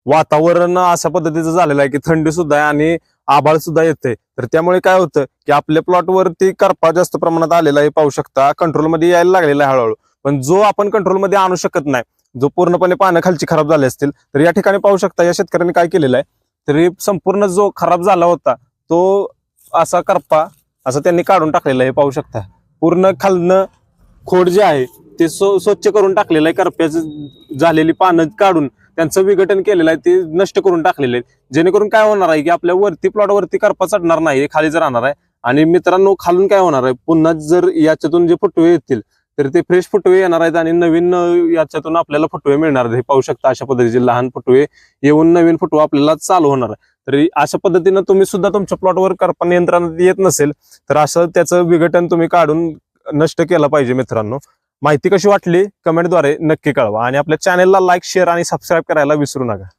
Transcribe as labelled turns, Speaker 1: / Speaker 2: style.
Speaker 1: वातावरण अशा पद्धतीचं झालेलं आहे की थंडी सुद्धा आहे आणि आभाळ सुद्धा येते. तर त्यामुळे काय होतं की आपल्या प्लॉटवरती करपा जास्त प्रमाणात आलेला आहे, पाहू शकता कंट्रोलमध्ये यायला लागलेला आहे हळूहळू. पण जो आपण कंट्रोलमध्ये आणू शकत नाही, जो पूर्णपणे पानं खालची खराब झाले असतील, तर या ठिकाणी पाहू शकता या शेतकऱ्यांनी काय केलेलं आहे, तरी संपूर्ण जो खराब झाला होता तो असा करपा असं त्यांनी काढून टाकलेला आहे. पाहू शकता पूर्ण खालनं खोड जे आहे ते स्वच्छ करून टाकलेलं आहे. करप्याचं झालेली पानं काढून त्यांचं विघटन केलेलं आहे, ते नष्ट करून टाकलेले आहे. जेणेकरून काय होणार आहे की आपल्या वरती प्लॉटवरती करपा चढणार नाही, खालीच राहणार आहे. आणि मित्रांनो खालून काय होणार आहे, पुन्हा जर याच्यातून जे फुटवे येतील तर ते फ्रेश फुटवे येणार आहेत आणि नवीन याच्यातून आपल्याला फुटवे मिळणार आहेत. हे पाहू शकता अशा पद्धतीचे लहान फुटवे येऊन नवीन फुटवा आपल्याला चालू होणार आहे. तरी अशा पद्धतीनं तुम्ही सुद्धा तुमच्या प्लॉटवर करपा नियंत्रणात येत नसेल तर असं त्याचं विघटन तुम्ही काढून नष्ट केलं पाहिजे. मित्रांनो माहिती कशी वाटली कमेंटद्वारे नक्की कळवा आणि आपल्या चॅनलला लाईक शेअर आणि सबस्क्राईब करायला विसरू नका.